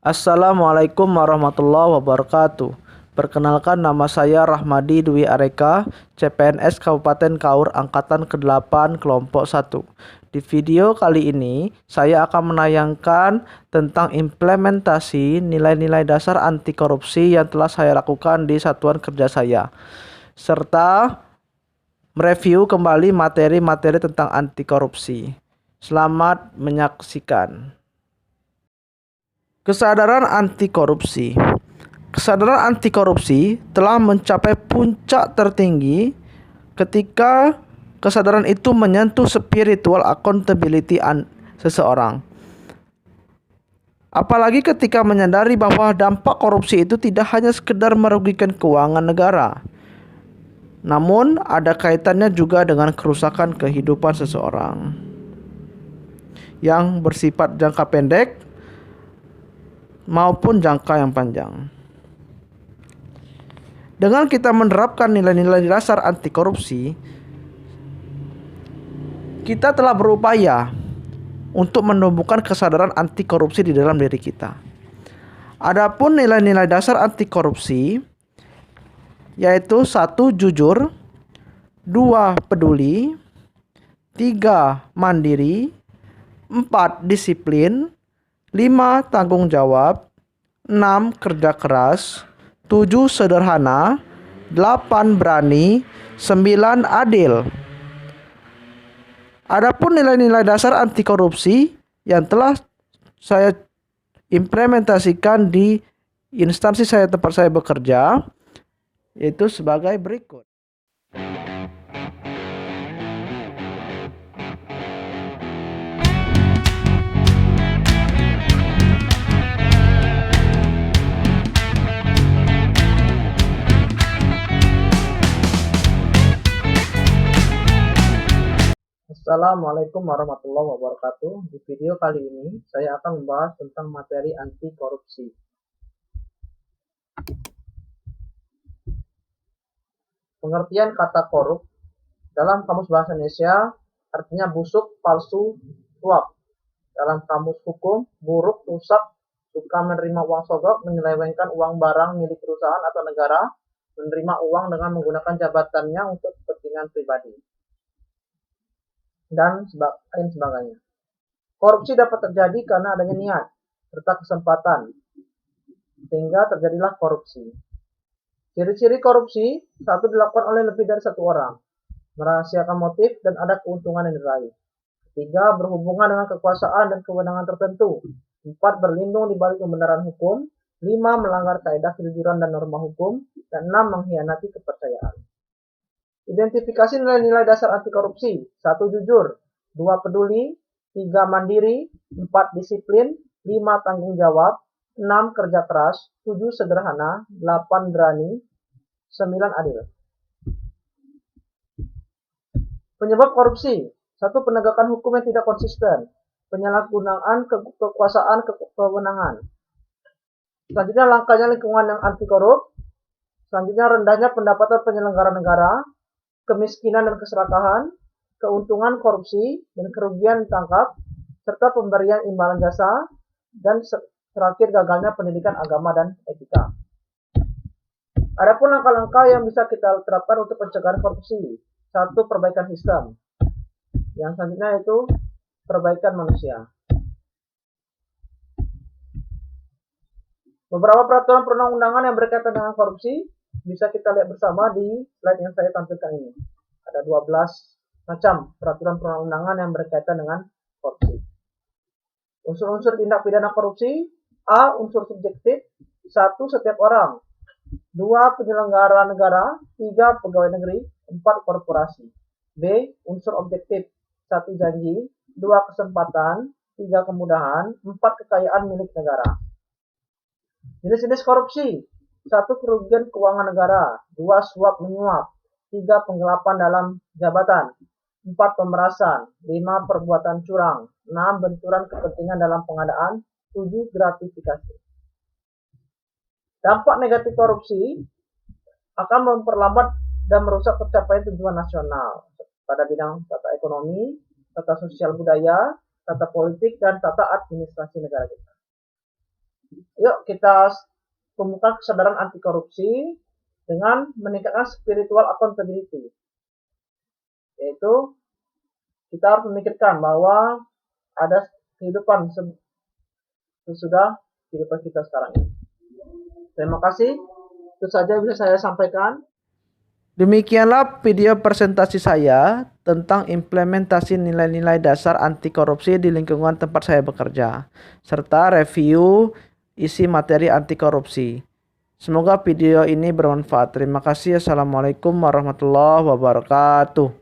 Assalamualaikum warahmatullahi wabarakatuh. Perkenalkan, nama saya Rahmadi Dwi Areka, CPNS Kabupaten Kaur Angkatan ke-8 Kelompok 1. Di video kali ini, saya akan menayangkan tentang implementasi nilai-nilai dasar anti korupsi yang telah saya lakukan di satuan kerja saya, serta mereview kembali materi-materi tentang anti korupsi. Selamat menyaksikan. Kesadaran anti korupsi. Kesadaran anti korupsi telah mencapai puncak tertinggi ketika kesadaran itu menyentuh spiritual accountability seseorang. Apalagi ketika menyadari bahwa dampak korupsi itu tidak hanya sekedar merugikan keuangan negara, namun ada kaitannya juga dengan kerusakan kehidupan seseorang yang bersifat jangka pendek maupun jangka yang panjang. Dengan kita menerapkan nilai-nilai dasar anti korupsi, kita telah berupaya untuk menumbuhkan kesadaran anti korupsi di dalam diri kita. Adapun nilai-nilai dasar anti korupsi yaitu 1. Jujur, 2. Peduli, 3. Mandiri, 4. Disiplin, 5. Tanggung jawab, 6. Kerja keras, 7. Sederhana, 8. Berani, 9. Adil. Adapun nilai-nilai dasar anti korupsi yang telah saya implementasikan di instansi saya tempat saya bekerja yaitu sebagai berikut. Assalamualaikum warahmatullahi wabarakatuh. Di video kali ini saya akan membahas tentang materi anti korupsi. Pengertian kata korup dalam Kamus Bahasa Indonesia artinya busuk, palsu, suap. Dalam kamus hukum, buruk, rusak, suka menerima uang sogok, menyelewengkan uang barang milik perusahaan atau negara, menerima uang dengan menggunakan jabatannya untuk kepentingan pribadi, dan lain sebagainya. Korupsi dapat terjadi karena adanya niat serta kesempatan, sehingga terjadilah korupsi. Ciri-ciri korupsi: 1. Dilakukan oleh lebih dari satu orang, merahasiakan motif dan ada keuntungan yang diraih. 3. Berhubungan dengan kekuasaan dan kewenangan tertentu. 4. Berlindung di balik pembenaran hukum. 5. Melanggar kaidah kejujuran dan norma hukum. Dan 6. Mengkhianati kepercayaan. Identifikasi nilai-nilai dasar anti korupsi: 1. Jujur, 2. Peduli, 3. Mandiri, 4. Disiplin, 5. Tanggung jawab, 6. Kerja keras, 7. Sederhana, 8. Berani, 9. Adil. Penyebab korupsi: 1. Penegakan hukum yang tidak konsisten, penyalahgunaan kekuasaan kewenangan. Selanjutnya, langkahnya lingkungan yang anti korup. Selanjutnya, rendahnya pendapatan penyelenggara negara, kemiskinan dan keserakahan, keuntungan korupsi dan kerugian ditangkap, serta pemberian imbalan jasa, dan terakhir gagalnya pendidikan agama dan etika. Adapun langkah-langkah yang bisa kita terapkan untuk pencegahan korupsi: 1. Perbaikan sistem. Yang selanjutnya itu perbaikan manusia. Beberapa peraturan perundang-undangan yang berkaitan dengan korupsi bisa kita lihat bersama di slide yang saya tampilkan ini. Ada 12 macam peraturan perundang-undangan yang berkaitan dengan korupsi. Unsur-unsur tindak pidana korupsi: A. Unsur subjektif, 1. Setiap orang, 2. Penyelenggara negara, 3. Pegawai negeri, 4. Korporasi. B. Unsur objektif, 1. Janji, 2. Kesempatan, 3. Kemudahan, 4. Kekayaan milik negara. Jenis-jenis korupsi: 1. Kerugian keuangan negara, 2. Suap menyuap, 3. Penggelapan dalam jabatan, 4. Pemerasan, 5. Perbuatan curang, 6. Benturan kepentingan dalam pengadaan, 7. Gratifikasi. Dampak negatif korupsi akan memperlambat dan merusak tercapaian tujuan nasional pada bidang tata ekonomi, tata sosial budaya, tata politik, dan tata administrasi negara kita. Yuk kita tumbuhkan kesadaran anti korupsi dengan meningkatkan spiritual accountability. Yaitu kita harus memikirkan bahwa ada kehidupan sesudah kehidupan kita sekarang ini. Terima kasih. Itu saja bisa saya sampaikan. Demikianlah video presentasi saya tentang implementasi nilai-nilai dasar anti korupsi di lingkungan tempat saya bekerja, serta review isi materi anti korupsi. Semoga video ini bermanfaat. Terima kasih. Assalamualaikum warahmatullahi wabarakatuh.